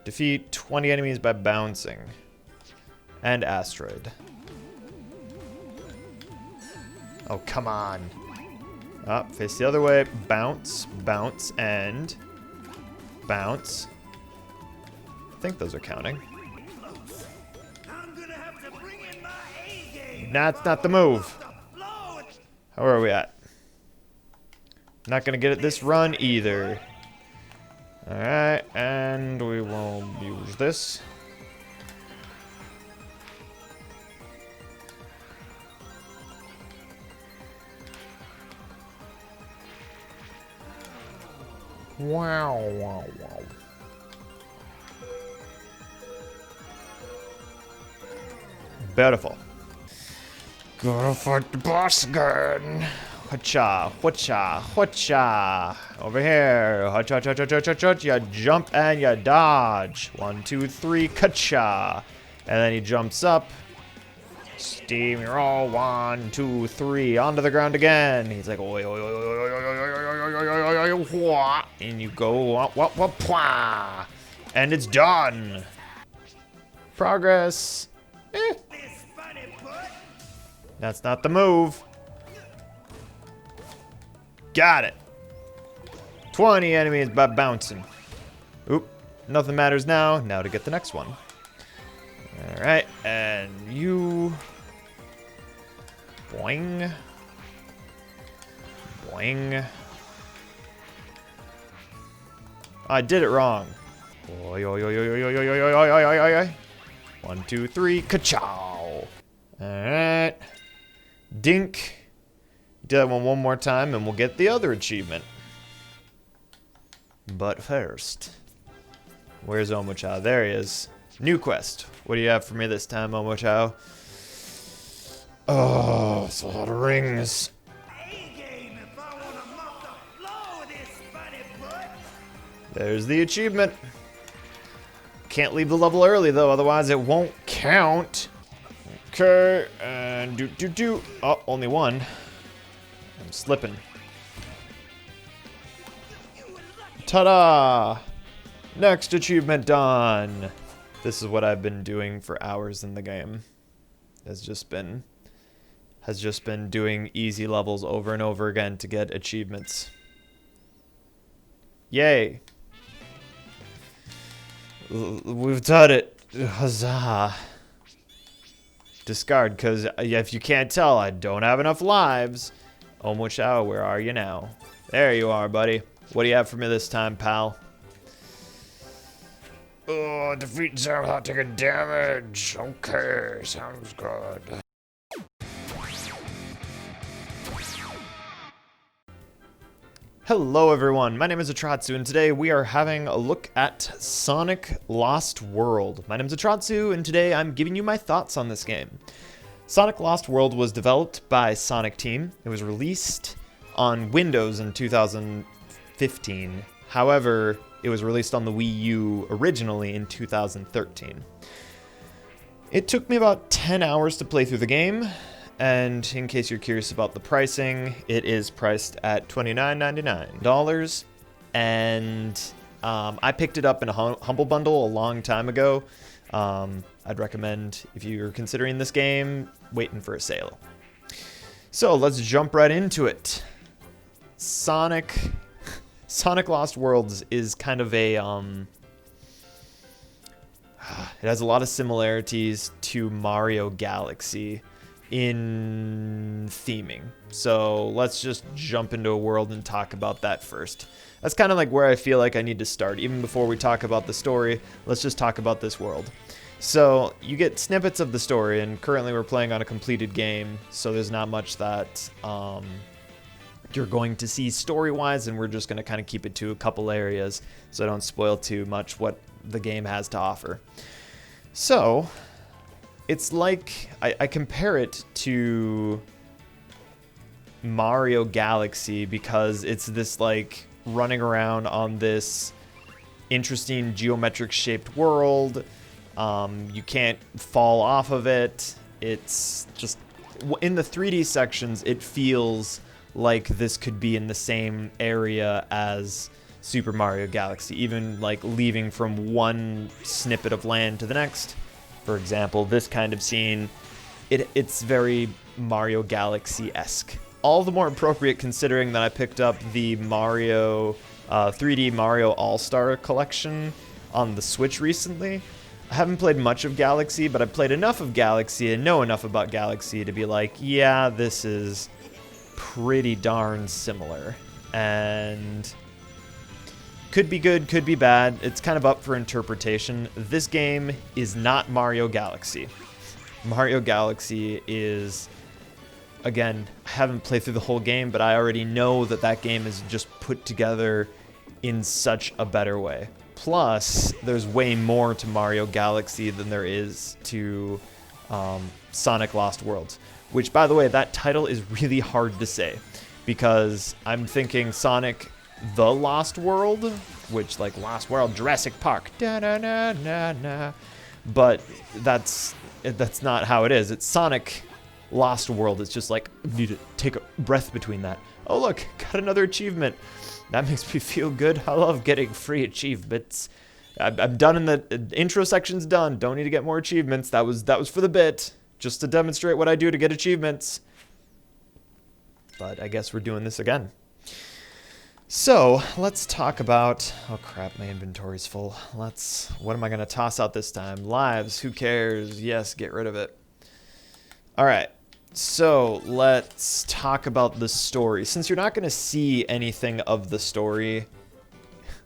Defeat 20 enemies by bouncing. And asteroid. Oh, come on. Up, face the other way. Bounce, bounce, and bounce. I think those are counting. That's not the move. How are we at? Not gonna get it this run either. Alright, and we will use this. Wow, wow, wow. Beautiful. Gotta fight the boss again. Hacha, whacha, whacha. Over here. Hacha, cha, cha, cha, cha, cha. You jump and you dodge. 1, 2, 3, kacha. And then he jumps up. Steam roll. 1, 2, 3. Onto the ground again. He's like, oi, oi, oi, oi, oi, oi, oi, oi, oi, oi, and you go, wah, wah, wah, wah. And it's done. Progress. That's not the move. Got it. 20 enemies by bouncing. Oop. Nothing matters now. Now to get the next one. Alright. And you. Boing. Boing. I did it wrong. Oi, oi, oi, oi, oi, oi, oi, oi, oi, oi, oi, oi. 1, 2, 3. Ka-chow. Alright. Dink. Do that one more time and we'll get the other achievement. But first, where's Omochao? There he is. New quest. What do you have for me this time, Omochao? Oh, it's a lot of rings. There's the achievement. Can't leave the level early though, otherwise it won't count. Okay, and do. Oh, only one. I'm slipping. Ta-da! Next achievement done. This is what I've been doing for hours in the game. Has just been doing easy levels over and over again to get achievements. Yay! We've done it. Huzzah! Discard, because if you can't tell, I don't have enough lives. Omochao, where are you now? There you are, buddy. What do you have for me this time, pal? Oh, defeat zero without taking damage. Okay, sounds good. Hello everyone, my name is Atratzu, and today we are having a look at Sonic Lost World. My name is Atratzu, and today I'm giving you my thoughts on this game. Sonic Lost World was developed by Sonic Team. It was released on Windows in 2015. However, it was released on the Wii U originally in 2013. It took me about 10 hours to play through the game. And in case you're curious about the pricing, it is priced at $29.99. And I picked it up in a Humble Bundle a long time ago. I'd recommend, if you're considering this game, waiting for a sale. So let's jump right into it. Sonic Lost Worlds is kind of a... it has a lot of similarities to Mario Galaxy in theming. So let's just jump into a world and talk about that first. That's kind of like where I feel like I need to start. Even before we talk about the story, let's just talk about this world. So you get snippets of the story, and currently we're playing on a completed game, so there's not much that you're going to see story-wise, and we're just going to kind of keep it to a couple areas so I don't spoil too much what the game has to offer. So it's like, I compare it to Mario Galaxy because it's this like running around on this interesting geometric shaped world. You can't fall off of it. It's just, in the 3D sections, it feels like this could be in the same area as Super Mario Galaxy, even like leaving from one snippet of land to the next. For example, this kind of scene, it's very Mario Galaxy-esque. All the more appropriate considering that I picked up the 3D Mario All-Star Collection on the Switch recently. I haven't played much of Galaxy, but I've played enough of Galaxy and know enough about Galaxy to be like, yeah, this is pretty darn similar. And could be good, could be bad. It's kind of up for interpretation. This game is not Mario Galaxy. Mario Galaxy is, again, I haven't played through the whole game, but I already know that that game is just put together in such a better way. Plus, there's way more to Mario Galaxy than there is to Sonic Lost Worlds. Which, by the way, that title is really hard to say. Because I'm thinking Sonic the Lost World, which, like, Lost World, Jurassic Park, da-na-na-na-na. But that's not how it is. It's Sonic Lost World. It's just like, need to take a breath between that. Oh, look, got another achievement. That makes me feel good. I love getting free achievements. I'm done in the intro section's done. Don't need to get more achievements. That was for the bit, just to demonstrate what I do to get achievements. But I guess we're doing this again. So let's talk about. Oh crap, my inventory's full. What am I gonna toss out this time? Lives. Who cares? Yes, get rid of it. All right. So let's talk about the story. Since you're not going to see anything of the story,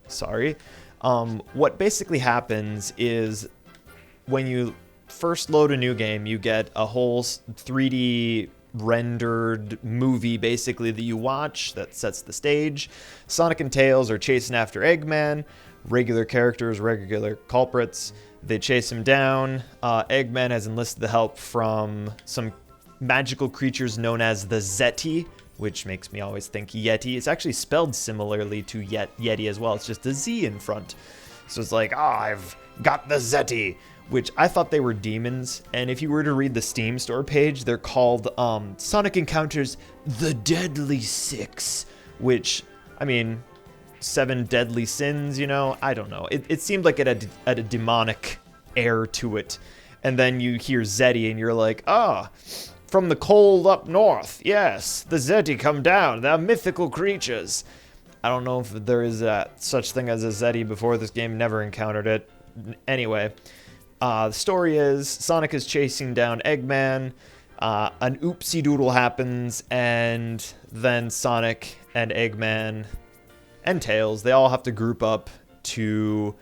sorry, what basically happens is when you first load a new game, you get a whole 3D rendered movie basically that you watch that sets the stage. Sonic and Tails are chasing after Eggman, regular characters, regular culprits. They chase him down. Eggman has enlisted the help from some magical creatures known as the Zeti, which makes me always think Yeti. It's actually spelled similarly to Yeti as well. It's just a Z in front. So it's like, I've got the Zeti, which I thought they were demons. And if you were to read the Steam store page, they're called Sonic Encounters the Deadly Six, which, I mean, 7 deadly sins, you know? I don't know. It seemed like it had a demonic air to it. And then you hear Zeti and you're like, from the cold up north, yes, the Zeti come down. They're mythical creatures. I don't know if there is such thing as a Zeti before this game. Never encountered it. Anyway, the story is Sonic is chasing down Eggman. An oopsie doodle happens, and then Sonic and Eggman and Tails, they all have to group up to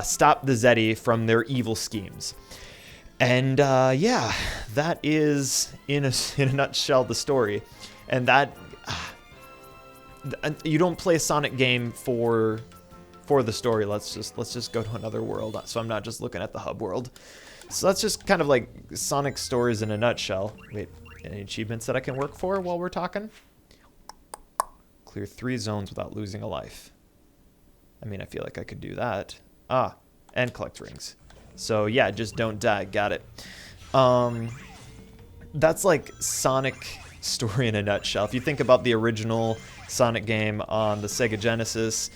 stop the Zeti from their evil schemes. And yeah, that is in a nutshell the story. And that you don't play a Sonic game for the story. Let's just go to another world. So I'm not just looking at the hub world. So that's just kind of like Sonic stories in a nutshell. Wait, any achievements that I can work for while we're talking? Clear 3 zones without losing a life. I mean, I feel like I could do that. And collect rings. So yeah, just don't die. Got it. That's like Sonic story in a nutshell. If you think about the original Sonic game on the Sega Genesis,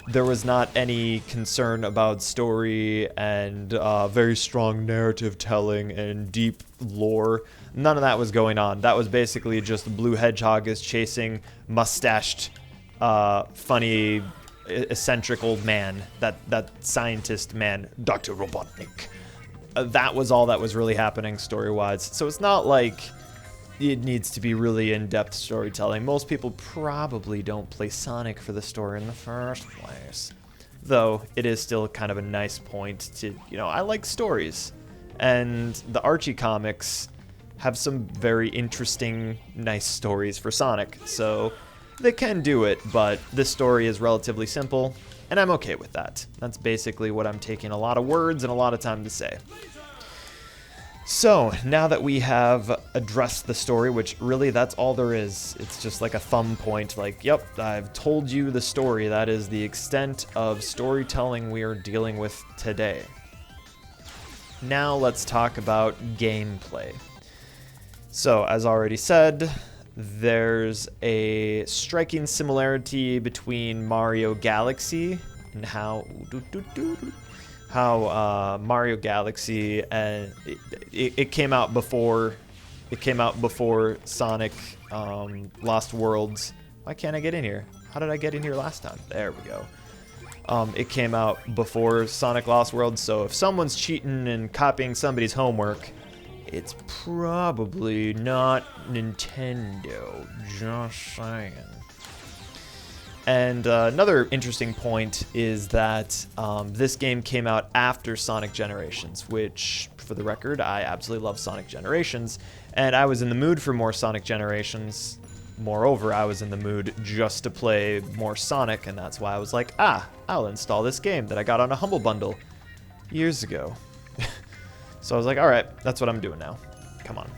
there was not any concern about story and very strong narrative telling and deep lore. None of that was going on. That was basically just the Blue Hedgehog is chasing mustached, funny, eccentric old man, that scientist man, Dr. Robotnik. That was all that was really happening story-wise. So it's not like it needs to be really in-depth storytelling. Most people probably don't play Sonic for the story in the first place. Though, it is still kind of a nice point to, you know, I like stories. And the Archie comics have some very interesting, nice stories for Sonic. So they can do it, but this story is relatively simple, and I'm okay with that. That's basically what I'm taking a lot of words and a lot of time to say. So, now that we have addressed the story, which really that's all there is, it's just like a thumb point, like, yep, I've told you the story. That is the extent of storytelling we are dealing with today. Now let's talk about gameplay. So, as already said, there's a striking similarity between Mario Galaxy and how Mario Galaxy and it came out before Sonic Lost Worlds. Why can't I get in here? How did I get in here last time? There we go. It came out before Sonic Lost Worlds, so if someone's cheating and copying somebody's homework, it's probably not Nintendo. Just saying. And another interesting point is that this game came out after Sonic Generations, which, for the record, I absolutely love Sonic Generations, and I was in the mood for more Sonic Generations. Moreover, I was in the mood just to play more Sonic, and that's why I was like, I'll install this game that I got on a Humble Bundle years ago. So I was like, all right, that's what I'm doing now. Come on.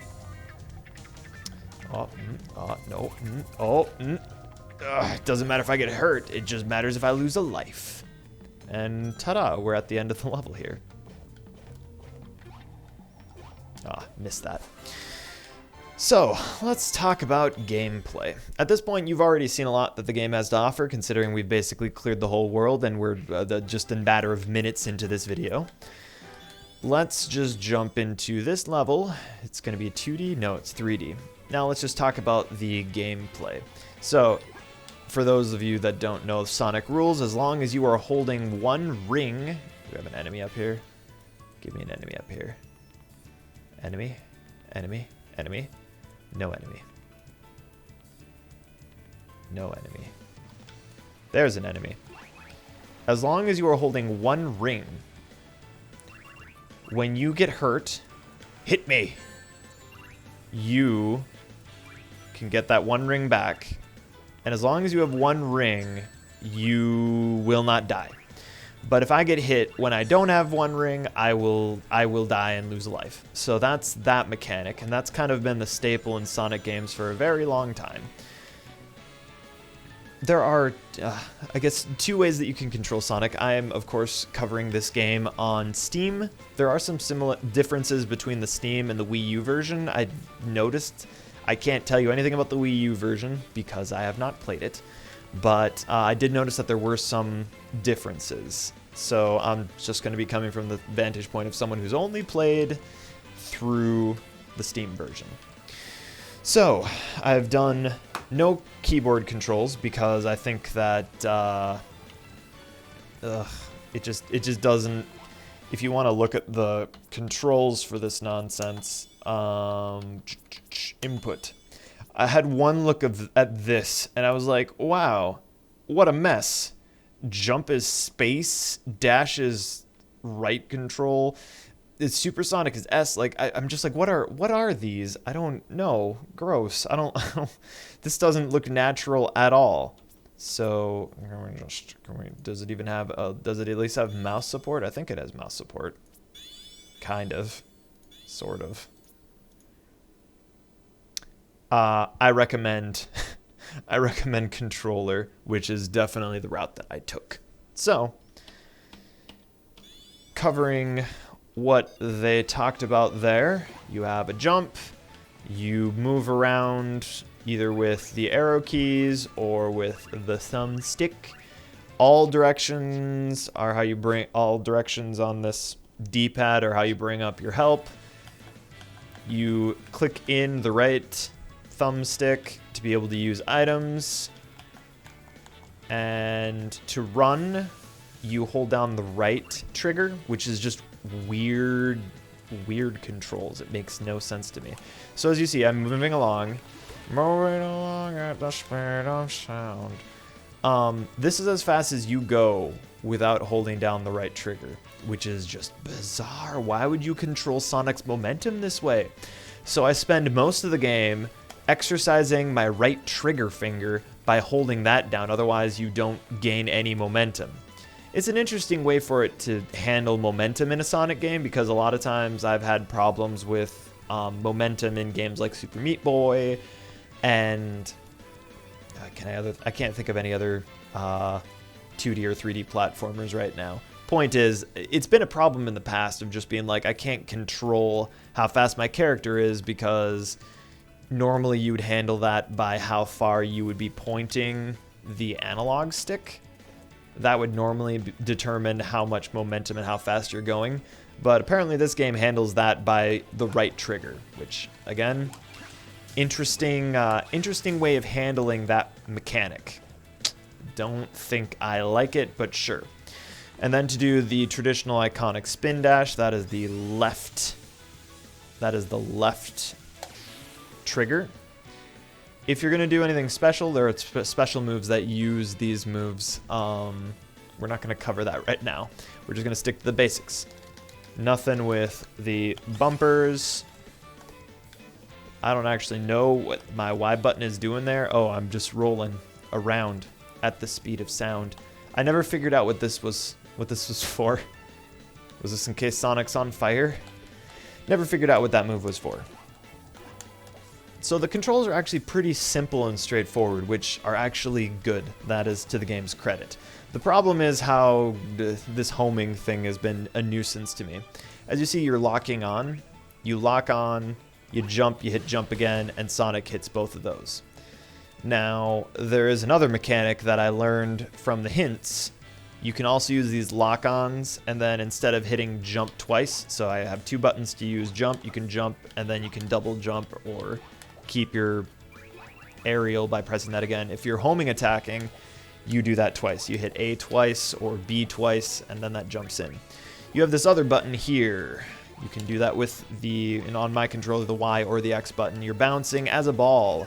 No. It doesn't matter if I get hurt. It just matters if I lose a life. And ta-da, we're at the end of the level here. Missed that. So, let's talk about gameplay. At this point, you've already seen a lot that the game has to offer, considering we've basically cleared the whole world and we're just a matter of minutes into this video. Let's just jump into this level. It's going to be a 2D? No, it's 3D. Now let's just talk about the gameplay. So, for those of you that don't know Sonic rules, as long as you are holding one ring... Do we have an enemy up here? Give me an enemy up here. Enemy? Enemy? Enemy? No enemy. No enemy. There's an enemy. As long as you are holding one ring, when you get hurt, hit me. You can get that one ring back. And as long as you have one ring, you will not die. But if I get hit when I don't have one ring, I will die and lose a life. So that's that mechanic, and that's kind of been the staple in Sonic games for a very long time. There are, I guess, two ways that you can control Sonic. I am, of course, covering this game on Steam. There are some similar differences between the Steam and the Wii U version. I noticed. I can't tell you anything about the Wii U version because I have not played it. But I did notice that there were some differences. So I'm just going to be coming from the vantage point of someone who's only played through the Steam version. So I've done no keyboard controls because I think that it just doesn't. If you want to look at the controls for this nonsense, input. I had one look at this, and I was like, wow, what a mess. Jump is space, dash is right control, supersonic is S. Like, I'm just like, what are these? I don't know. Gross. I don't this doesn't look natural at all. So, does it even have, does it at least have mouse support? I think it has mouse support. Kind of. Sort of. I recommend controller, which is definitely the route that I took. So, covering what they talked about there, you have a jump, you move around either with the arrow keys or with the thumbstick. All directions are how you bring, all directions on this D-pad are how you bring up your help. You click in the right thumbstick to be able to use items, and to run you hold down the right trigger, which is just weird controls. It makes no sense to me. So as you see, I'm moving along at the speed of sound. This is as fast as you go without holding down the right trigger, which is just bizarre. Why would you control Sonic's momentum this way? So I spend most of the game exercising my right trigger finger by holding that down, otherwise you don't gain any momentum. It's an interesting way for it to handle momentum in a Sonic game, because a lot of times I've had problems with momentum in games like Super Meat Boy, and I can't think of any other 2D or 3D platformers right now. Point is, it's been a problem in the past of just being like, I can't control how fast my character is because Normally you would handle that by how far you would be pointing the analog stick. That would normally determine how much momentum and how fast you're going. But apparently this game handles that by the right trigger, which, again, interesting way of handling that mechanic. Don't think I like it, but sure. And then to do the traditional iconic spin dash, that is the left trigger. If you're going to do anything special, there are special moves that use these moves. We're not going to cover that right now. We're just going to stick to the basics. Nothing with the bumpers. I don't actually know what my Y button is doing there. Oh, I'm just rolling around at the speed of sound. I never figured out what this was for. Was this in case Sonic's on fire? Never figured out what that move was for. So the controls are actually pretty simple and straightforward, which are actually good. That is to the game's credit. The problem is how this homing thing has been a nuisance to me. As you see, you're locking on. You lock on, you jump, you hit jump again, and Sonic hits both of those. Now, there is another mechanic that I learned from the hints. You can also use these lock-ons, and then instead of hitting jump twice, so I have two buttons to use jump, you can jump, and then you can double jump or keep your aerial by pressing that again. If you're homing attacking, you do that twice. You hit A twice or B twice, and then that jumps in. You have this other button here. You can do that with the, and on my controller, the Y or the X button. You're bouncing as a ball.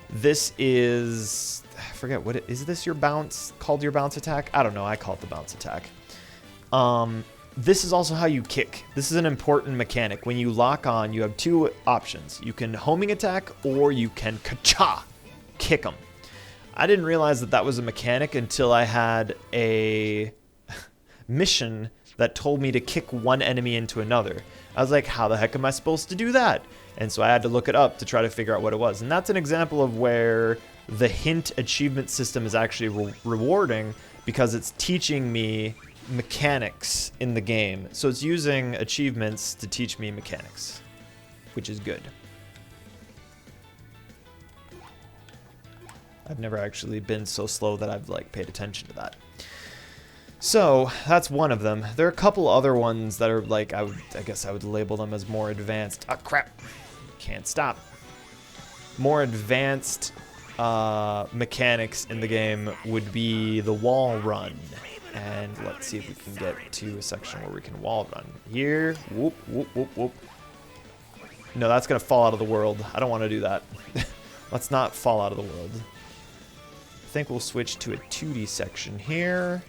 This is, I forget, is this your bounce, called your bounce attack? I don't know, I call it the bounce attack. This is also how you kick. This is an important mechanic. When you lock on, you have two options. You can homing attack or you can ka-cha, kick them. I didn't realize that that was a mechanic until I had a mission that told me to kick one enemy into another. I was like, how the heck am I supposed to do that? And so I had to look it up to try to figure out what it was. And that's an example of where the hint achievement system is actually rewarding because it's teaching me mechanics in the game. So it's using achievements to teach me mechanics, which is good. I've never actually been so slow that I've like paid attention to that. So that's one of them. There are a couple other ones that are like, I guess I would label them as more advanced. Ah, crap. Can't stop. More advanced mechanics in the game would be the wall run. And let's see if we can get to a section where we can wall run. Here, whoop, whoop, whoop, whoop. No, that's gonna fall out of the world. I don't want to do that. Let's not fall out of the world. I think we'll switch to a 2D section here.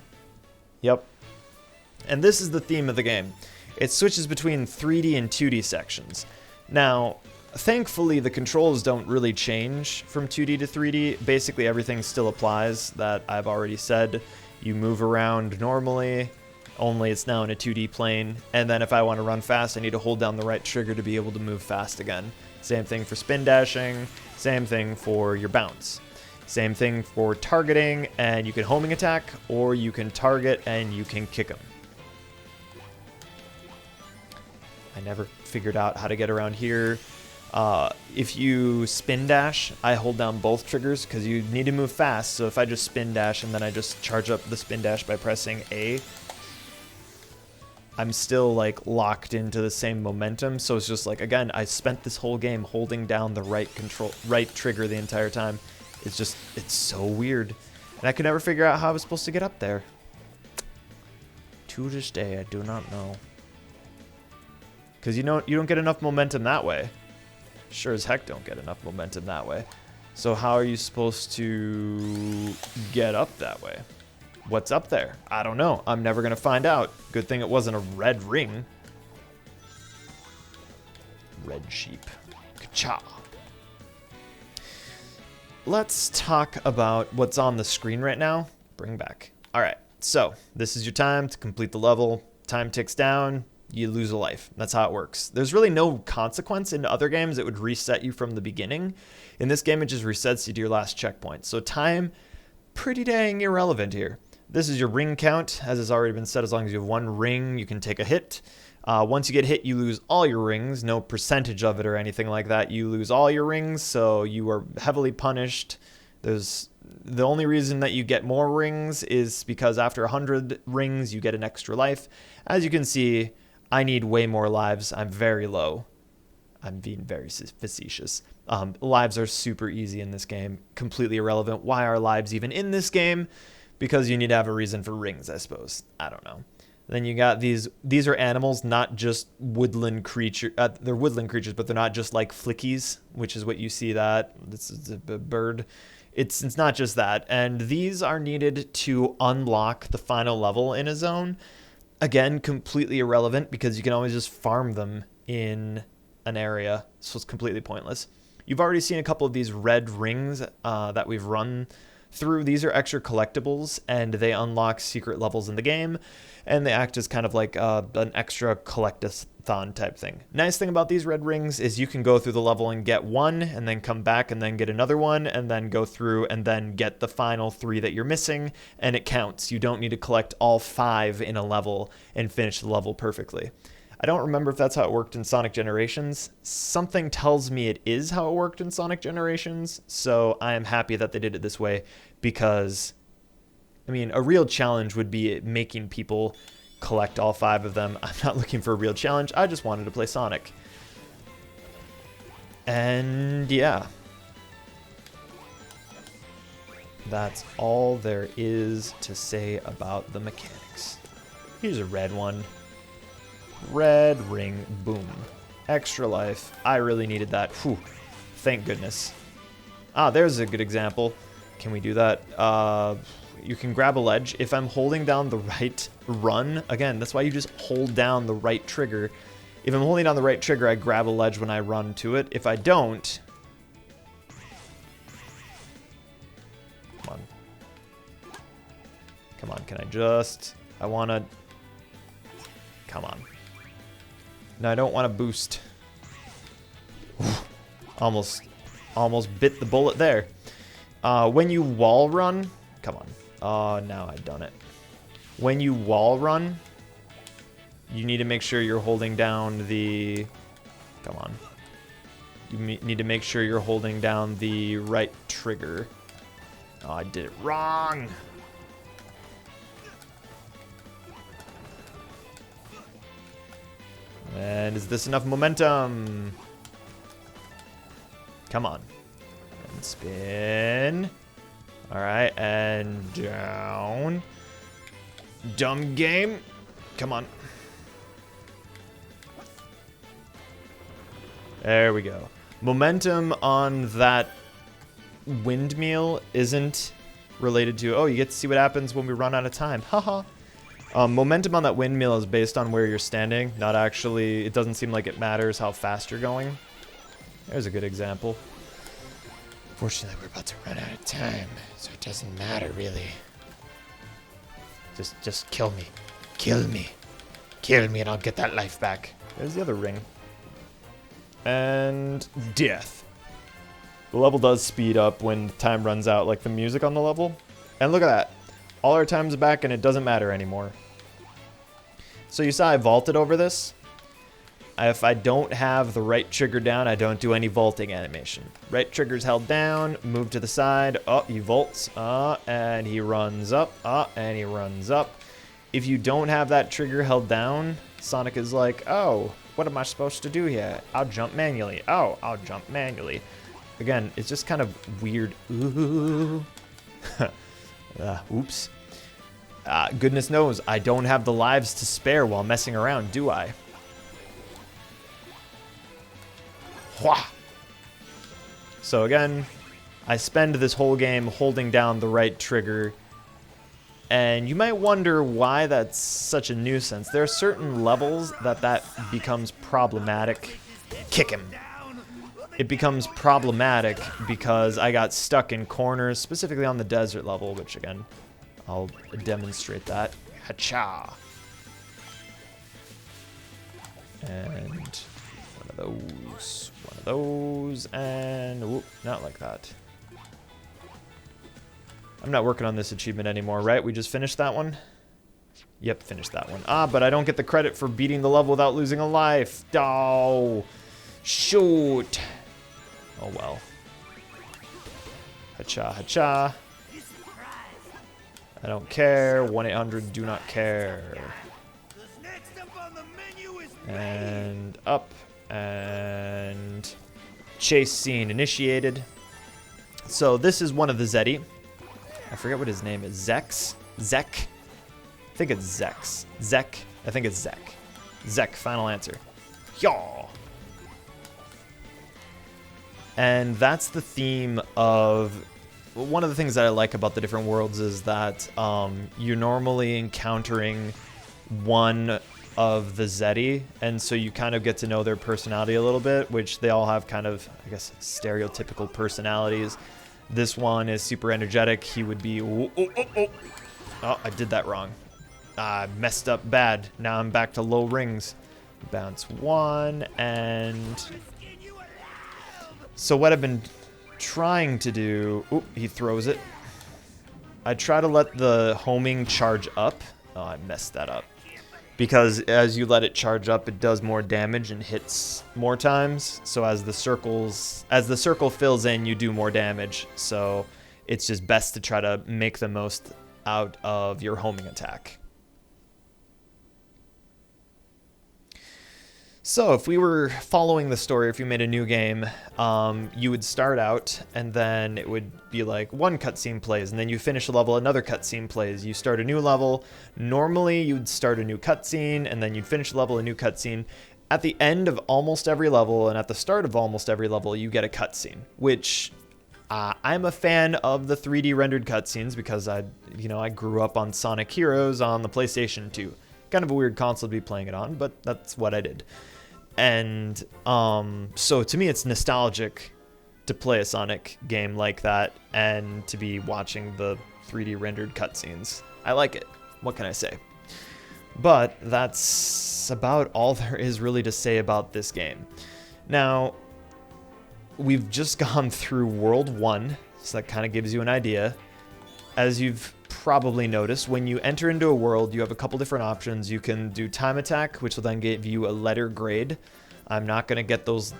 Yep. And this is the theme of the game. It switches between 3D and 2D sections. Now, thankfully, the controls don't really change from 2D to 3D. Basically, everything still applies that I've already said. You move around normally, only it's now in a 2D plane. And then if I want to run fast, I need to hold down the right trigger to be able to move fast again. Same thing for spin dashing, same thing for your bounce. Same thing for targeting, and you can homing attack, or you can target and you can kick them. I never figured out how to get around here. If you spin dash, I hold down both triggers because you need to move fast. So if I just spin dash and then I just charge up the spin dash by pressing A, I'm still like locked into the same momentum. So it's just like, again, I spent this whole game holding down the right trigger the entire time. It's so weird. And I could never figure out how I was supposed to get up there. To this day, I do not know. Because you don't get enough momentum that way. Sure as heck don't get enough momentum that way. So how are you supposed to get up that way? What's up there? I don't know. I'm never going to find out. Good thing it wasn't a red ring. Red sheep. Ka-cha. Let's talk about what's on the screen right now. Bring back. All right. So this is your time to complete the level. Time ticks down. You lose a life. That's how it works. There's really no consequence. In other games, it would reset you from the beginning. In this game, it just resets you to your last checkpoint. So time, pretty dang irrelevant here. This is your ring count. As has already been said, as long as you have one ring, you can take a hit. Once you get hit, you lose all your rings. No percentage of it or anything like that. You lose all your rings, so you are heavily punished. The only reason that you get more rings is because after 100 rings, you get an extra life. As you can see, I need way more lives. I'm very low. I'm being very facetious. Lives are super easy in this game. Completely irrelevant. Why are lives even in this game? Because you need to have a reason for rings, I suppose. I don't know. Then you got these are animals, not just woodland creature. They're woodland creatures, but they're not just like flickies, which is what you see that. This is a bird. It's not just that. And these are needed to unlock the final level in a zone. Again, completely irrelevant because you can always just farm them in an area. So it's completely pointless. You've already seen a couple of these red rings that we've run through. These are extra collectibles, and they unlock secret levels in the game, and they act as kind of like an extra collectathon type thing. Nice thing about these red rings is you can go through the level and get one, and then come back and then get another one, and then go through and then get the final 3 that you're missing, and it counts. You don't need to collect all 5 in a level and finish the level perfectly. I don't remember if that's how it worked in Sonic Generations. Something tells me it is how it worked in Sonic Generations, so I am happy that they did it this way because, I mean, a real challenge would be making people collect all 5 of them. I'm not looking for a real challenge. I just wanted to play Sonic. And yeah. That's all there is to say about the mechanics. Here's a red one. Red ring, boom. Extra life. I really needed that. Whew. Thank goodness. There's a good example. Can we do that? You can grab a ledge. If I'm holding down the right run, again, that's why you just hold down the right trigger. If I'm holding down the right trigger, I grab a ledge when I run to it. If I don't... Come on. Come on, can I just... I want to... Come on. No, I don't want to boost. Almost bit the bullet there. When you wall run, come on. Oh, now I've done it. When you wall run, you need to make sure you're holding down the... Come on. You need to make sure you're holding down the right trigger. Oh, I did it wrong. And is this enough momentum? Come on. And spin. Alright, and down. Dumb game. Come on. There we go. Momentum on that windmill isn't related to... Oh, you get to see what happens when we run out of time. Haha. Momentum on that windmill is based on where you're standing, not actually... It doesn't seem like it matters how fast you're going. There's a good example. Fortunately, we're about to run out of time, so it doesn't matter, really. Just kill me. Kill me. Kill me and I'll get that life back. There's the other ring. And death. The level does speed up when time runs out, like the music on the level. And look at that. All our time's back and it doesn't matter anymore. So you saw I vaulted over this. If I don't have the right trigger down, I don't do any vaulting animation. Right trigger's held down, move to the side. Oh, he vaults. And he runs up. And he runs up. If you don't have that trigger held down, Sonic is like, oh, what am I supposed to do here? I'll jump manually. Oh, I'll jump manually. Again, it's just kind of weird. Ooh. Oops. Goodness knows, I don't have the lives to spare while messing around, do I? Wha! So again, I spend this whole game holding down the right trigger, and you might wonder why that's such a nuisance. There are certain levels that becomes problematic. Kick him. It becomes problematic because I got stuck in corners, specifically on the desert level, which again, I'll demonstrate that. Hacha! And one of those, and whoop, not like that. I'm not working on this achievement anymore, right? We just finished that one? Yep, finished that one. Ah, but I don't get the credit for beating the level without losing a life. Oh, shoot. Oh, well. Hacha, hacha. I don't care. 1-800 do not care. And up. And chase scene initiated. So this is one of the Zeti. I forget what his name is. Zex? Zek? I think it's Zex. Zek? I think it's Zek. Zek, final answer. Yaw! And that's the theme of... One of the things that I like about the different worlds is that you're normally encountering one of the Zeti, and so you kind of get to know their personality a little bit, which they all have kind of, I guess, stereotypical personalities. This one is super energetic. He would be... Oh, I did that wrong. I messed up bad. Now I'm back to low rings. Bounce one, and... So what I've been trying to do... Oop, he throws it. I try to let the homing charge up. Oh, I messed that up. Because as you let it charge up, it does more damage and hits more times. So as the circle fills in, you do more damage. So it's just best to try to make the most out of your homing attack. So if we were following the story, if you made a new game, you would start out and then it would be like one cutscene plays, and then you finish a level, another cutscene plays. You start a new level. Normally you'd start a new cutscene and then you'd finish a level, a new cutscene. At the end of almost every level and at the start of almost every level, you get a cutscene, which I'm a fan of the 3D rendered cutscenes because I grew up on Sonic Heroes on the PlayStation 2. Kind of a weird console to be playing it on, but that's what I did. And so to me, it's nostalgic to play a Sonic game like that and to be watching the 3D rendered cutscenes. I like it. What can I say? But that's about all there is really to say about this game. Now, we've just gone through World 1, so that kind of gives you an idea. As you've probably noticed, when you enter into a world, you have a couple different options. You can do time attack, which will then give you a letter grade. I'm not going to get those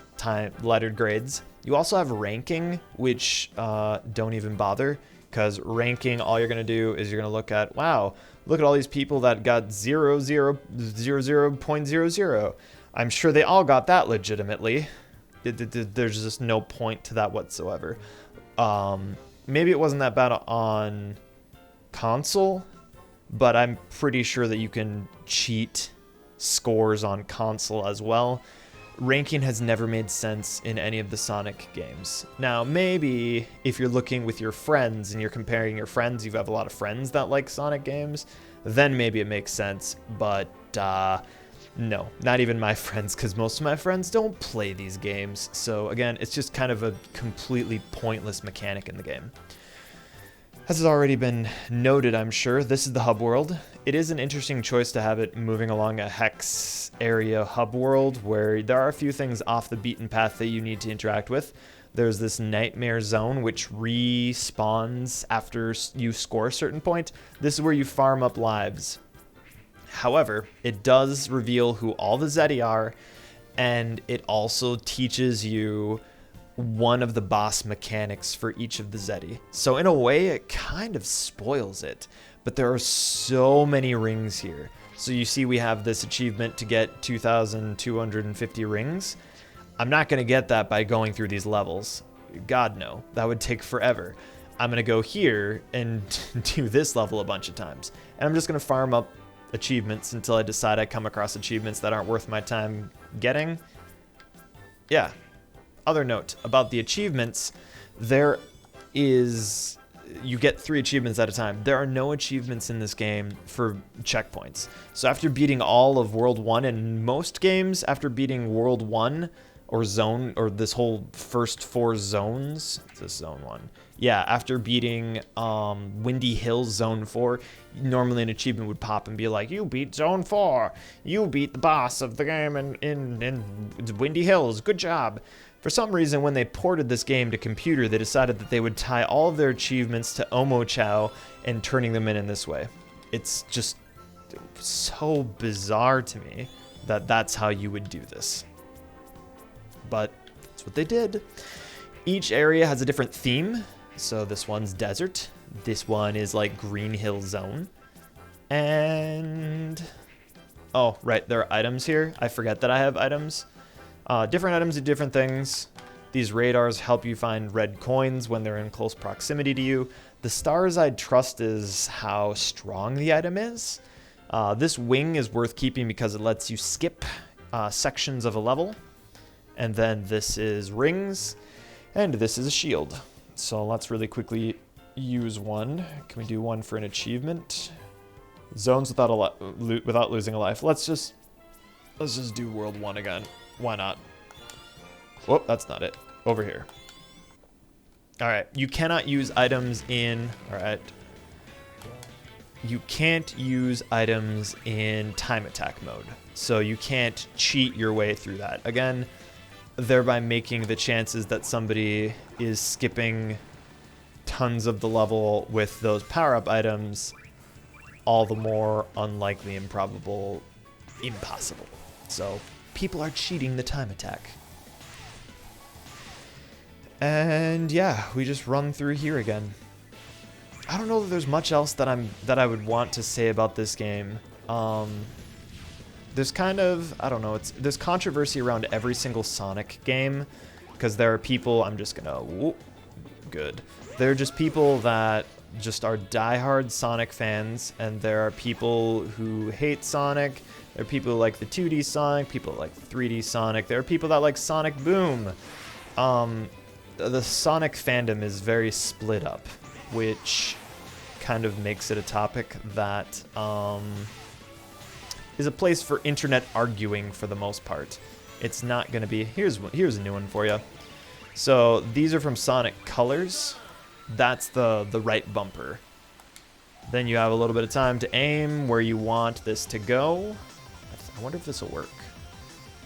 lettered grades. You also have ranking, which don't even bother, because ranking, all you're going to do is you're going to look at, wow, look at all these people that got 0.00. I'm sure they all got that legitimately. There's just no point to that whatsoever. Maybe it wasn't that bad on console, but I'm pretty sure that you can cheat scores on console as well. Ranking has never made sense in any of the Sonic games. Now, maybe if you're looking with your friends and you're comparing your friends, you have a lot of friends that like Sonic games, then maybe it makes sense, but no, not even my friends, because most of my friends don't play these games. So again, it's just kind of a completely pointless mechanic in the game. As has already been noted, I'm sure, this is the hub world. It is an interesting choice to have it moving along a hex area hub world where there are a few things off the beaten path that you need to interact with. There's this nightmare zone which respawns after you score a certain point. This is where you farm up lives. However, it does reveal who all the Zeti are, and it also teaches you one of the boss mechanics for each of the Zeti. So in a way, it kind of spoils it, but there are so many rings here. So you see we have this achievement to get 2,250 rings. I'm not going to get that by going through these levels. God, no. That would take forever. I'm going to go here and do this level a bunch of times. And I'm just going to farm up achievements until I decide I come across achievements that aren't worth my time getting. Yeah. Other note about the achievements, you get 3 achievements at a time. There are no achievements in this game for checkpoints. So after beating all of World 1, and most games after beating World 1 or this whole first 4 zones, is this Zone 1? Yeah, after beating Windy Hills Zone 4, normally an achievement would pop and be like, you beat Zone 4, you beat the boss of the game in Windy Hills, good job. For some reason, when they ported this game to computer, they decided that they would tie all of their achievements to Omo Chow and turning them in this way. It's just so bizarre to me that that's how you would do this. But that's what they did. Each area has a different theme. So this one's desert. This one is like Green Hill Zone. And... oh, right, there are items here. I forget that I have items. Different items do different things. These radars help you find red coins when they're in close proximity to you. The stars I'd trust is how strong the item is. This wing is worth keeping because it lets you skip sections of a level. And then this is rings, and this is a shield. So let's really quickly use one. Can we do one for an achievement? Zones without losing a life. Let's just do World 1 again. Why not? Whoop, that's not it. Over here. Alright, you cannot use items in... alright. You can't use items in time attack mode. So you can't cheat your way through that. Again, thereby making the chances that somebody is skipping tons of the level with those power-up items all the more unlikely, improbable, impossible. So people are cheating the time attack. And yeah, we just run through here again. I don't know that there's much else that I would want to say about this game. There's kind of, I don't know, there's controversy around every single Sonic game because there are people, I'm just gonna, whoop, good. There are just people that just are diehard Sonic fans, and there are people who hate Sonic. There are people who like the 2D Sonic, people who like the 3D Sonic. There are people that like Sonic Boom. The Sonic fandom is very split up, which kind of makes it a topic that is a place for internet arguing for the most part. It's not going to be... Here's a new one for you. So these are from Sonic Colors. That's the right bumper. Then you have a little bit of time to aim where you want this to go. I wonder if this will work.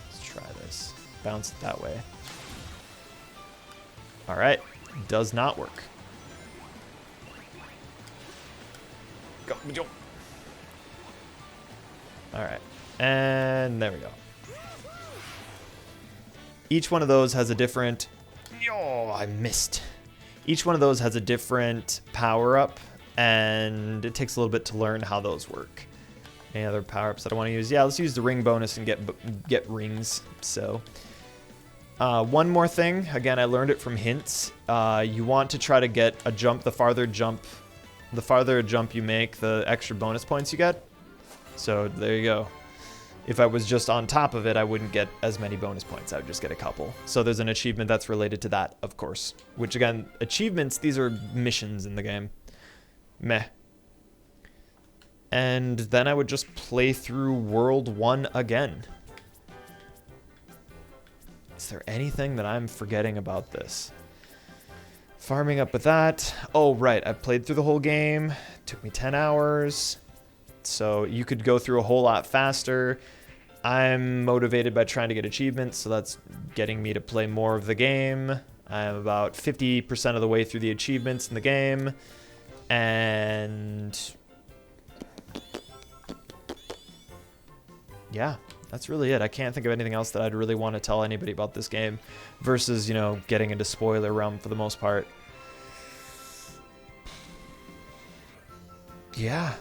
Let's try this. Bounce it that way. Alright. Does not work. Go. Alright. And there we go. Each one of those has a different... Oh, I missed. Each one of those has a different power-up, and it takes a little bit to learn how those work. Any other power-ups that I want to use? Yeah, let's use the ring bonus and get rings. So, one more thing. Again, I learned it from hints. You want to try to get a jump. The farther a jump you make, the extra bonus points you get. So there you go. If I was just on top of it, I wouldn't get as many bonus points. I would just get a couple. So there's an achievement that's related to that, of course. Which, again, achievements, these are missions in the game. Meh. And then I would just play through World 1 again. Is there anything that I'm forgetting about this? Farming up with that. Oh, right. I played through the whole game. Took me 10 hours. So you could go through a whole lot faster. I'm motivated by trying to get achievements, so that's getting me to play more of the game. I'm about 50% of the way through the achievements in the game. And yeah, that's really it. I can't think of anything else that I'd really want to tell anybody about this game versus, you know, getting into spoiler realm for the most part. Yeah.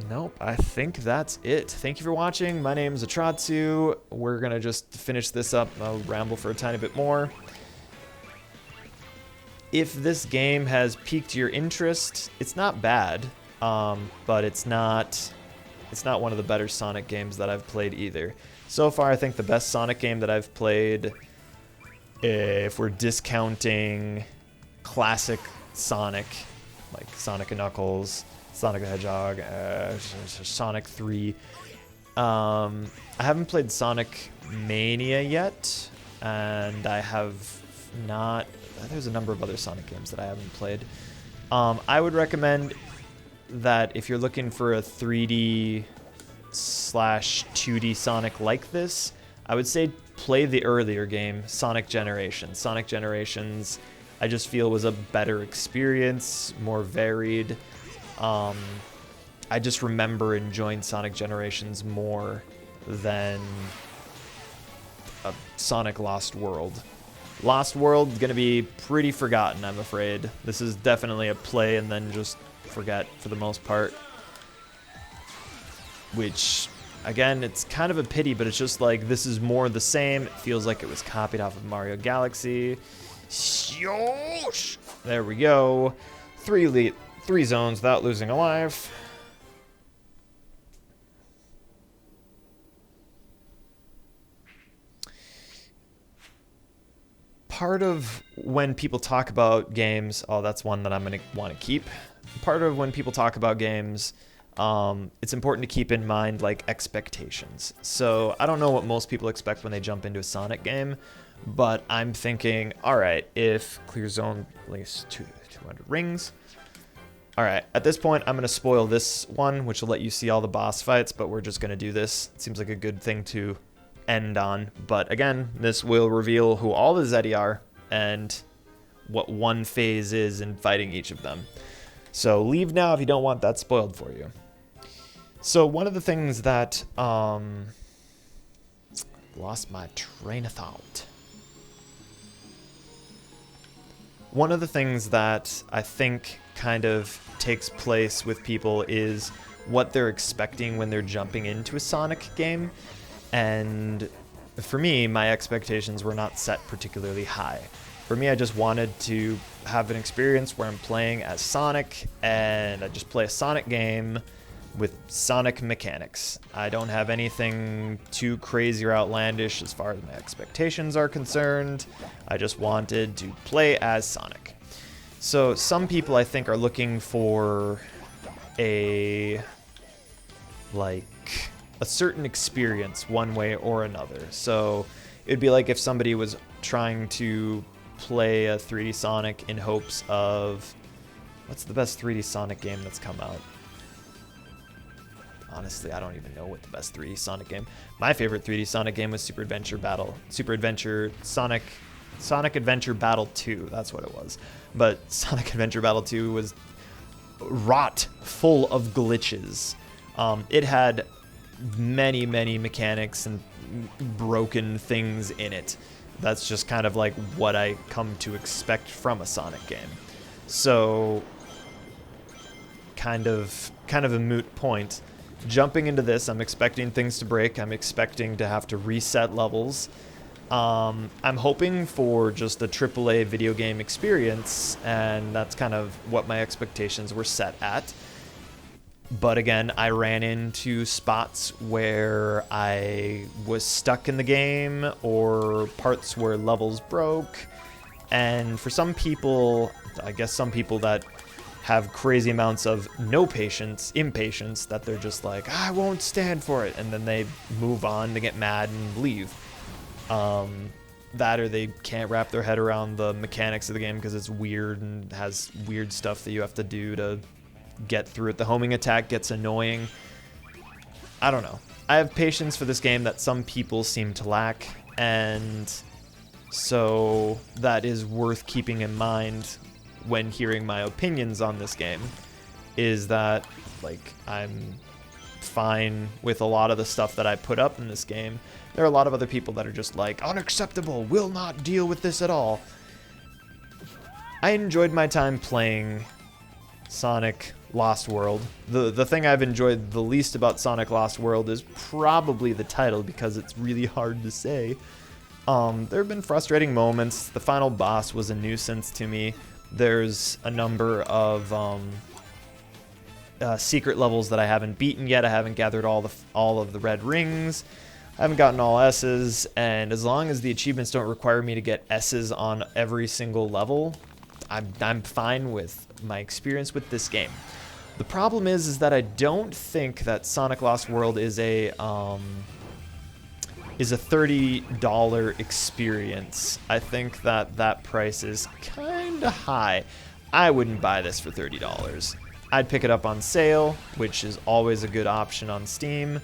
Nope, I think that's it. Thank you for watching. My name is Atratzu. We're going to just finish this up. I'll ramble for a tiny bit more. If this game has piqued your interest, it's not bad, but it's not one of the better Sonic games that I've played either. So far, I think the best Sonic game that I've played, if we're discounting classic Sonic, like Sonic and Knuckles, Sonic the Hedgehog, Sonic 3. I haven't played Sonic Mania yet, and I have not... There's a number of other Sonic games that I haven't played. I would recommend that if you're looking for a 3D slash 2D Sonic like this, I would say play the earlier game, Sonic Generations. Sonic Generations, I just feel was a better experience, more varied. I just remember enjoying Sonic Generations more than Sonic Lost World. Lost World is going to be pretty forgotten, I'm afraid. This is definitely a play and then just forget for the most part. Which, again, it's kind of a pity, but it's just like this is more the same. It feels like it was copied off of Mario Galaxy. There we go. Three zones without losing a life. Part of when people talk about games, oh, that's one that I'm going to want to keep. Part of when people talk about games, it's important to keep in mind, like, expectations. So I don't know what most people expect when they jump into a Sonic game, but I'm thinking, all right, if clear zone at least 200 rings. All right, at this point, I'm going to spoil this one, which will let you see all the boss fights, but we're just going to do this. It seems like a good thing to end on. But again, this will reveal who all the Zeti are and what one phase is in fighting each of them. So leave now if you don't want that spoiled for you. So one of the things that lost my train of thought. One of the things that I think kind of takes place with people is what they're expecting when they're jumping into a Sonic game. And for me, my expectations were not set particularly high. For me, I just wanted to have an experience where I'm playing as Sonic, and I just play a Sonic game with Sonic mechanics. I don't have anything too crazy or outlandish as far as my expectations are concerned. I just wanted to play as Sonic. So some people, I think, are looking for a certain experience one way or another. So it'd be like if somebody was trying to play a 3D Sonic in hopes of, what's the best 3D Sonic game that's come out? Honestly, I don't even know what the best 3D Sonic game. My favorite 3D Sonic game was Sonic Adventure Battle 2. That's what it was. But Sonic Adventure Battle 2 was rot full of glitches. It had many mechanics and broken things in it. That's just kind of like what I come to expect from a Sonic game. So kind of a moot point. Jumping into this, I'm expecting things to break. I'm expecting to have to reset levels. I'm hoping for just a AAA video game experience, and that's kind of what my expectations were set at. But again, I ran into spots where I was stuck in the game or parts where levels broke. And for some people, I guess some people that have crazy amounts of impatience, that they're just like, I won't stand for it. And then they move on, they get mad and leave. That or they can't wrap their head around the mechanics of the game because it's weird and has weird stuff that you have to do to get through it. The homing attack gets annoying. I don't know. I have patience for this game that some people seem to lack, and so that is worth keeping in mind when hearing my opinions on this game, is that, like, I'm fine with a lot of the stuff that I put up in this game. There are a lot of other people that are just like, unacceptable, will not deal with this at all. I enjoyed my time playing Sonic Lost World. The thing I've enjoyed the least about Sonic Lost World is probably the title, because it's really hard to say. There have been frustrating moments. The final boss was a nuisance to me. There's a number of secret levels that I haven't beaten yet. I haven't gathered all of the red rings. I haven't gotten all S's, and as long as the achievements don't require me to get S's on every single level, I'm fine with my experience with this game. The problem is that I don't think that Sonic Lost World is a $30 experience. I think that price is kind of high. I wouldn't buy this for $30. I'd pick it up on sale, which is always a good option on Steam.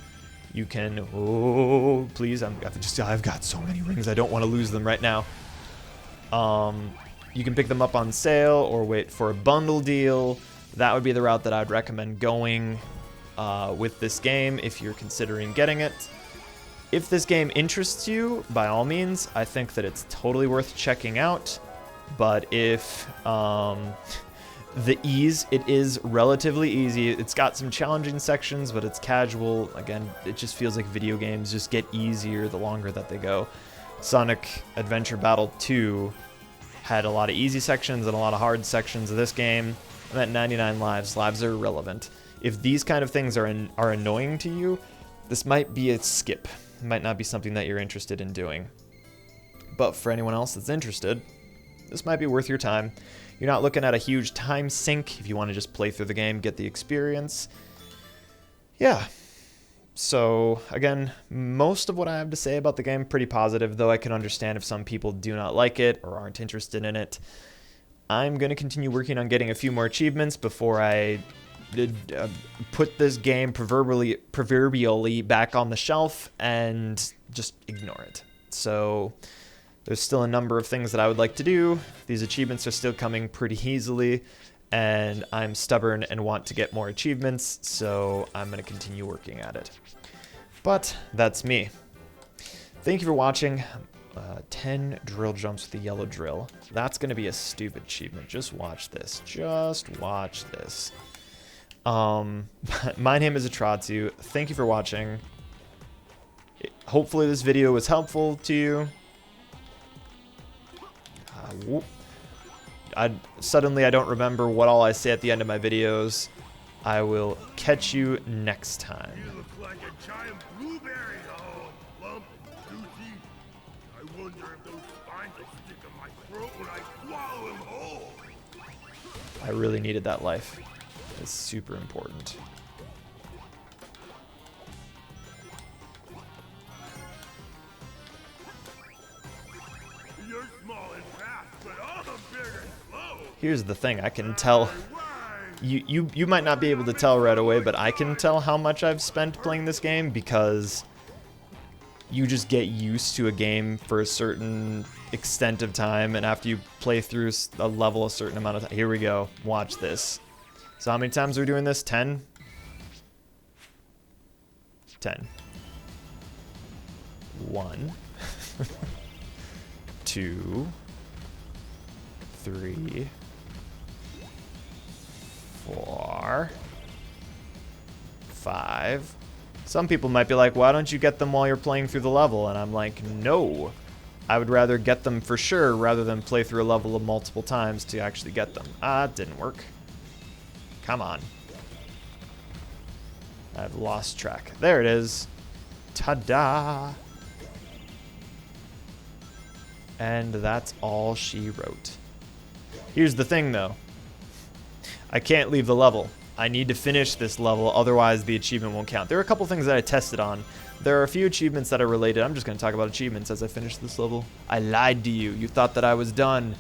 You can, oh, please, I've got so many rings, I don't want to lose them right now. You can pick them up on sale or wait for a bundle deal. That would be the route that I'd recommend going. with this game if you're considering getting it. If this game interests you, by all means, I think that it's totally worth checking out. But if the ease, it is relatively easy. It's got some challenging sections, but it's casual. Again, it just feels like video games just get easier the longer that they go. Sonic Adventure Battle 2 had a lot of easy sections and a lot of hard sections of this game. I'm at 99 lives. Lives are irrelevant. If these kind of things are annoying to you, this might be a skip. It might not be something that you're interested in doing. But for anyone else that's interested, this might be worth your time. You're not looking at a huge time sink if you want to just play through the game, get the experience. Yeah. So, again, most of what I have to say about the game, pretty positive, though I can understand if some people do not like it or aren't interested in it. I'm going to continue working on getting a few more achievements before I put this game proverbially back on the shelf and just ignore it. So there's still a number of things that I would like to do. These achievements are still coming pretty easily, and I'm stubborn and want to get more achievements, so I'm going to continue working at it. But that's me. Thank you for watching. 10 drill jumps with the yellow drill. That's going to be a stupid achievement. Just watch this. Just watch this. My name is Atratzu. Thank you for watching. Hopefully this video was helpful to you. Suddenly I don't remember what all I say at the end of my videos. I will catch you next time. You look like a giant blueberry, lump and juicy. I wonder if those spines will stick in my throat when I swallow them whole. I really needed that life. It's super important. You're small and fast, but I'm big and slow. Here's the thing, I can tell. You might not be able to tell right away, but I can tell how much I've spent playing this game because you just get used to a game for a certain extent of time, and after you play through a level a certain amount of time. Here we go. Watch this. So how many times are we doing this? 10? 10. 1. 2. 3. 4. 5. Some people might be like, why don't you get them while you're playing through the level? And I'm like, no. I would rather get them for sure rather than play through a level multiple times to actually get them. It didn't work. Come on. I've lost track. There it is. Ta-da! And that's all she wrote. Here's the thing, though. I can't leave the level. I need to finish this level, otherwise the achievement won't count. There are a couple things that I tested on. There are a few achievements that are related. I'm just going to talk about achievements as I finish this level. I lied to you. You thought that I was done.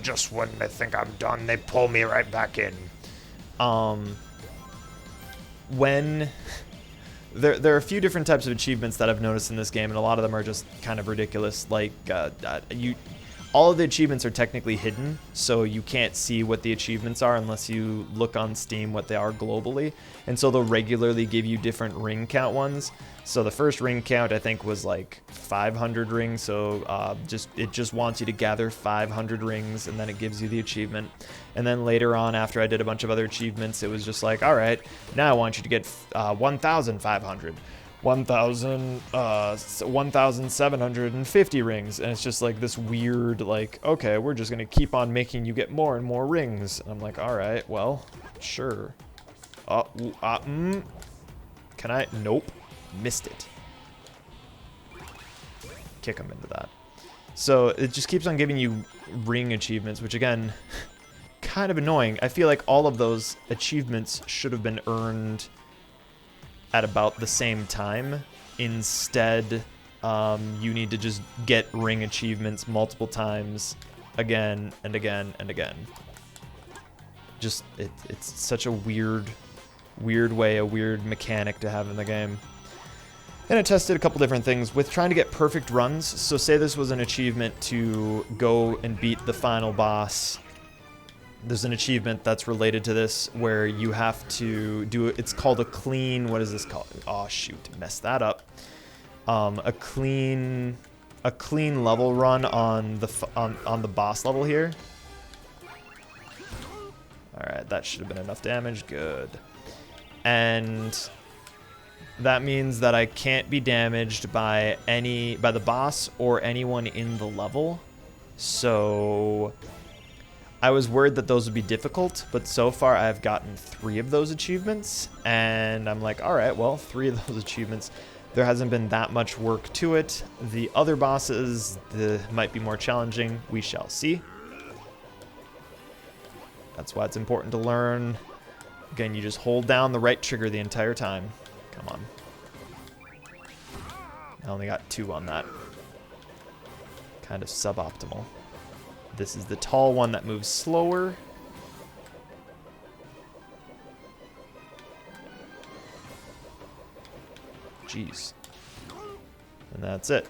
Just when they think I'm done, they pull me right back in. When there are a few different types of achievements that I've noticed in this game, and a lot of them are just kind of ridiculous. Like all of the achievements are technically hidden, so you can't see what the achievements are unless you look on Steam what they are globally. And so they'll regularly give you different ring count ones. So the first ring count, I think, was like 500 rings. So it just wants you to gather 500 rings, and then it gives you the achievement. And then later on, after I did a bunch of other achievements, it was just like, all right, now I want you to get 1,500. 1,750 rings, and it's just like this weird, like, okay, we're just gonna keep on making you get more and more rings. And I'm like, all right, well, sure. Can I? Nope, missed it. Kick him into that. So it just keeps on giving you ring achievements, which again, kind of annoying. I feel like all of those achievements should have been earned at about the same time. Instead, you need to just get ring achievements multiple times, again and again and again. Just it's such a weird way, a weird mechanic to have in the game. And I tested a couple different things with trying to get perfect runs. So say this was an achievement to go and beat the final boss. there's an achievement that's related to this where you have to do it. It's called a clean. What is this called? Oh shoot, messed that up. A clean level run on the boss level here. All right, that should have been enough damage. Good. And that means that I can't be damaged by the boss or anyone in the level. So I was worried that those would be difficult, but so far I've gotten 3 of those achievements, and I'm like, all right, well, 3 of those achievements. There hasn't been that much work to it. The other bosses might be more challenging. We shall see. That's why it's important to learn. Again, you just hold down the right trigger the entire time. Come on. I only got 2 on that. Kind of suboptimal. This is the tall one that moves slower. Jeez. And that's it.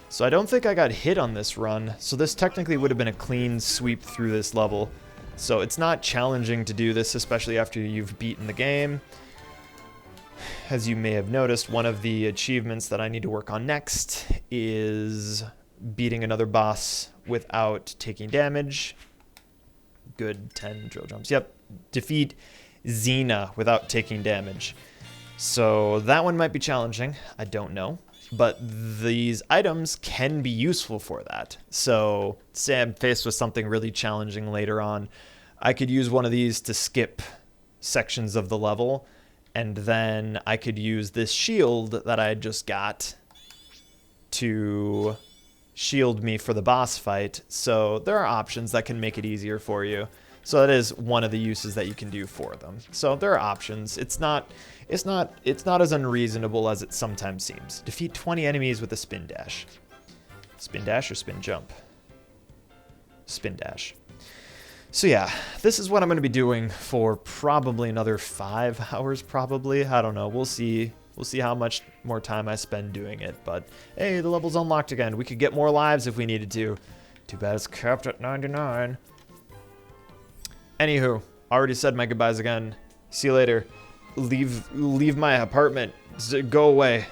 So I don't think I got hit on this run. So this technically would have been a clean sweep through this level. So it's not challenging to do this, especially after you've beaten the game. As you may have noticed, one of the achievements that I need to work on next is beating another boss without taking damage. Good, 10 drill jumps. Yep, defeat Xena without taking damage. So that one might be challenging, I don't know. But these items can be useful for that. So say I'm faced with something really challenging later on, I could use one of these to skip sections of the level, and then I could use this shield that I just got to shield me for the boss fight. So there are options that can make it easier for you. So that is one of the uses that you can do for them. So there are options. It's not as unreasonable as it sometimes seems. Defeat 20 enemies with a spin dash. Spin dash or spin jump? Spin dash. So yeah, this is what I'm going to be doing for probably another 5 hours probably. I don't know. We'll see. We'll see how much more time I spend doing it. But hey, the level's unlocked again. We could get more lives if we needed to. Too bad it's capped at 99. Anywho, already said my goodbyes again. See you later. Leave my apartment. Go away.